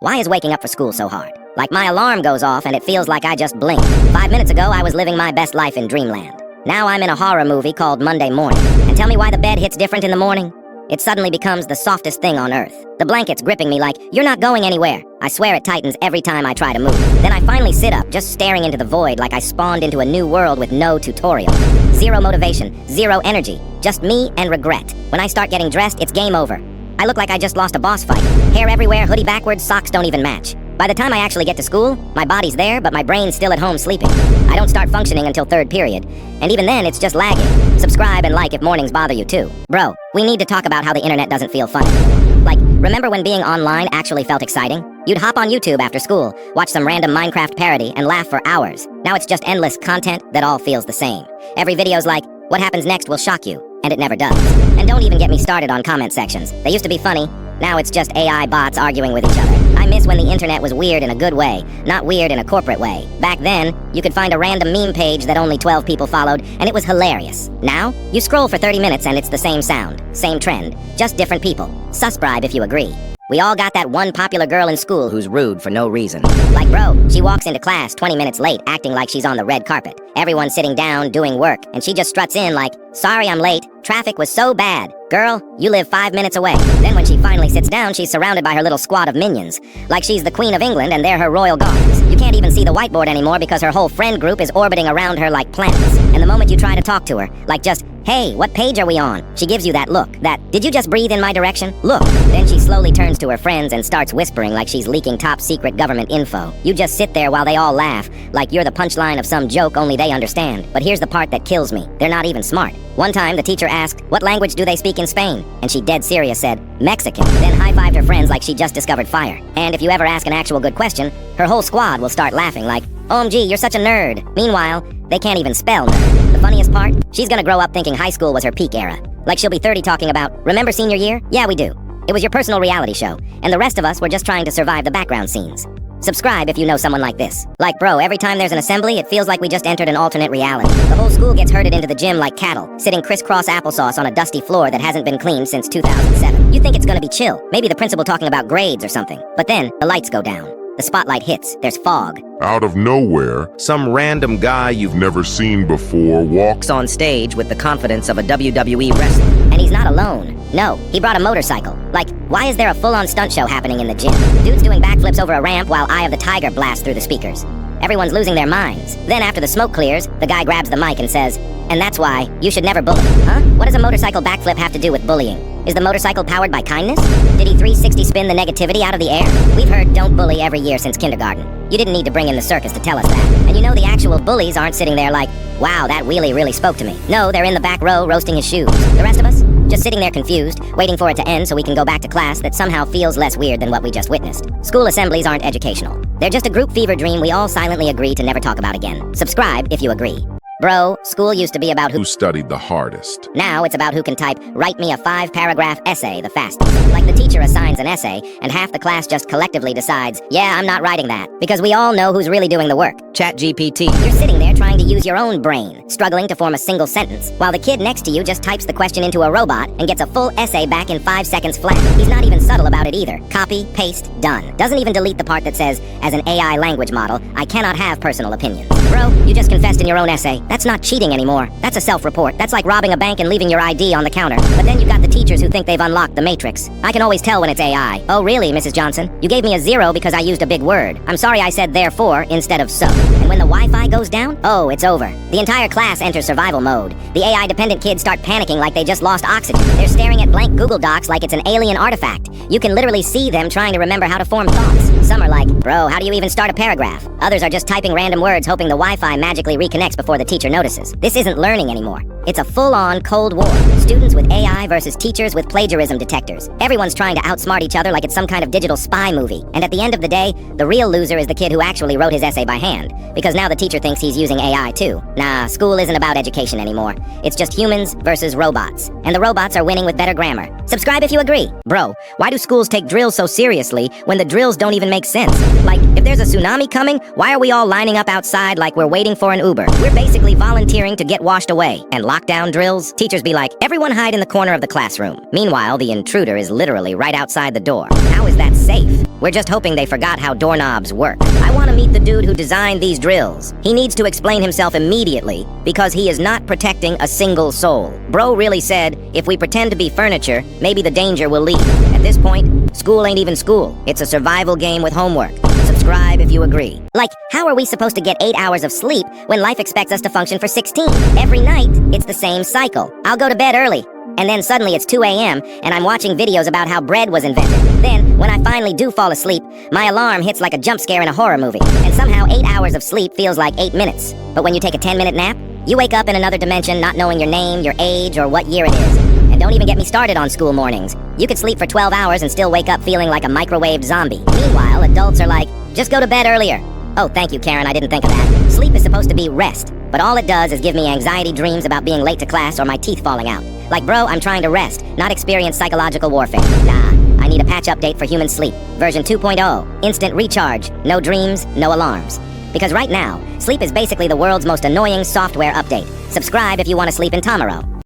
Why is waking up for school so hard? Like my alarm goes off and it feels like I just blinked. 5 minutes ago, I was living my best life in dreamland. Now I'm in a horror movie called Monday Morning. And tell me why the bed hits different in the morning? It suddenly becomes the softest thing on earth. The blanket's gripping me like, you're not going anywhere. I swear it tightens every time I try to move. Then I finally sit up, just staring into the void like I spawned into a new world with no tutorial. Zero motivation, zero energy, just me and regret. When I start getting dressed, it's game over. I look like I just lost a boss fight. Hair everywhere, hoodie backwards, socks don't even match. By the time I actually get to school, my body's there, but my brain's still at home sleeping. I don't start functioning until third period, and even then, it's just lagging. Subscribe and like if mornings bother you too. Bro, we need to talk about how the internet doesn't feel fun anymore. Like, remember when being online actually felt exciting? You'd hop on YouTube after school, watch some random Minecraft parody, and laugh for hours. Now it's just endless content that all feels the same. Every video's like, what happens next will shock you, and it never does. And don't even get me started on comment sections. They used to be funny. Now it's just AI bots arguing with each other. I miss when the internet was weird in a good way, not weird in a corporate way. Back then, you could find a random meme page that only 12 people followed, and it was hilarious. Now, you scroll for 30 minutes and it's the same sound, same trend, just different people. Subscribe if you agree. We all got that one popular girl in school who's rude for no reason. Like, bro, she walks into class 20 minutes late, acting like she's on the red carpet. Everyone's sitting down, doing work, and she just struts in like, sorry I'm late, traffic was so bad. Girl, you live 5 minutes away. Then when she finally sits down, she's surrounded by her little squad of minions. Like she's the Queen of England and they're her royal guards. You can't even see the whiteboard anymore because her whole friend group is orbiting around her like planets. And the moment you try to talk to her, like just, hey, what page are we on? She gives you that look, did you just breathe in my direction? Look. Then she slowly turns to her friends and starts whispering like she's leaking top secret government info. You just sit there while they all laugh, like you're the punchline of some joke only they understand. But here's the part that kills me. They're not even smart. One time, the teacher asked, what language do they speak in Spain? And she dead serious said, Mexican. Then high-fived her friends like she just discovered fire. And if you ever ask an actual good question, her whole squad will start laughing like, OMG, you're such a nerd. Meanwhile, they can't even spell nerd. The funniest part? She's gonna grow up thinking high school was her peak era. Like she'll be 30 talking about, remember senior year? Yeah, we do. It was your personal reality show, and the rest of us were just trying to survive the background scenes. Subscribe if you know someone like this. Like, bro, every time there's an assembly, it feels like we just entered an alternate reality. The whole school gets herded into the gym like cattle, sitting crisscross applesauce on a dusty floor that hasn't been cleaned since 2007. You think it's gonna be chill, maybe the principal talking about grades or something. But then, the lights go down. The spotlight hits, there's fog. Out of nowhere, some random guy you've never seen before walks On stage with the confidence of a WWE wrestler. And he's not alone. No, he brought a motorcycle. Like, why is there a full-on stunt show happening in the gym? Dude's doing backflips over a ramp while Eye of the Tiger blasts through the speakers. Everyone's losing their minds. Then after the smoke clears, the guy grabs the mic and says, and that's why you should never bully. Huh? What does a motorcycle backflip have to do with bullying? Is the motorcycle powered by kindness? Did he 360 spin the negativity out of the air? We've heard don't bully every year since kindergarten. You didn't need to bring in the circus to tell us that. And you know the actual bullies aren't sitting there like, wow, that wheelie really spoke to me. No, they're in the back row roasting his shoes. The rest of us? Just sitting there confused, waiting for it to end so we can go back to class that somehow feels less weird than what we just witnessed. School assemblies aren't educational. They're just a group fever dream we all silently agree to never talk about again. Subscribe if you agree. Bro, school used to be about who studied the hardest. Now it's about who can type, write me a 5-paragraph essay the fastest. Like the teacher assigns an essay, and half the class just collectively decides, yeah, I'm not writing that. Because we all know who's really doing the work. ChatGPT. You're sitting there trying to use your own brain, struggling to form a single sentence, while the kid next to you just types the question into a robot and gets a full essay back in 5 seconds flat. He's not even subtle about it either. Copy, paste, done. Doesn't even delete the part that says, as an AI language model, I cannot have personal opinions. Bro, you just confessed in your own essay. That's not cheating anymore. That's a self-report. That's like robbing a bank and leaving your ID on the counter. But then you got the teachers who think they've unlocked the matrix. I can always tell when it's AI. Oh really, Mrs. Johnson? You gave me a 0 because I used a big word. I'm sorry I said therefore instead of so. And when the Wi-Fi goes down, oh, it's over. The entire class enters survival mode. The AI-dependent kids start panicking like they just lost oxygen. They're staring at blank Google Docs like it's an alien artifact. You can literally see them trying to remember how to form thoughts. Some are like, bro, how do you even start a paragraph? Others are just typing random words hoping the Wi-Fi magically reconnects before the teacher notices. This isn't learning anymore. It's a full-on Cold War. Students with AI versus teachers with plagiarism detectors. Everyone's trying to outsmart each other like it's some kind of digital spy movie. And at the end of the day, the real loser is the kid who actually wrote his essay by hand. Because now the teacher thinks he's using AI too. Nah, school isn't about education anymore. It's just humans versus robots. And the robots are winning with better grammar. Subscribe if you agree. Bro, why do schools take drills so seriously when the drills don't even make sense? Like, if there's a tsunami coming, why are we all lining up outside like we're waiting for an Uber? We're basically volunteering to get washed away. And lockdown drills, teachers be like, everyone hide in the corner of the classroom. Meanwhile, the intruder is literally right outside the door. How is that safe? We're just hoping they forgot how doorknobs work. I want to meet the dude who designed these drills. He needs to explain himself immediately because he is not protecting a single soul. Bro really said, if we pretend to be furniture, maybe the danger will leave. At this point, school ain't even school. It's a survival game with homework. Subscribe if you agree. Like, how are we supposed to get 8 hours of sleep when life expects us to function for 16? Every night, it's the same cycle. I'll go to bed early, and then suddenly it's 2 a.m., and I'm watching videos about how bread was invented. Then, when I finally do fall asleep, my alarm hits like a jump scare in a horror movie. And somehow 8 hours of sleep feels like 8 minutes. But when you take a 10-minute nap, you wake up in another dimension not knowing your name, your age, or what year it is. And don't even get me started on school mornings. You could sleep for 12 hours and still wake up feeling like a microwaved zombie. Meanwhile, adults are like, just go to bed earlier. Oh, thank you, Karen, I didn't think of that. Sleep is supposed to be rest, but all it does is give me anxiety dreams about being late to class or my teeth falling out. Like, bro, I'm trying to rest, not experience psychological warfare. Nah, I need a patch update for human sleep. Version 2.0, instant recharge, no dreams, no alarms. Because right now, sleep is basically the world's most annoying software update. Subscribe if you want to sleep in tomorrow.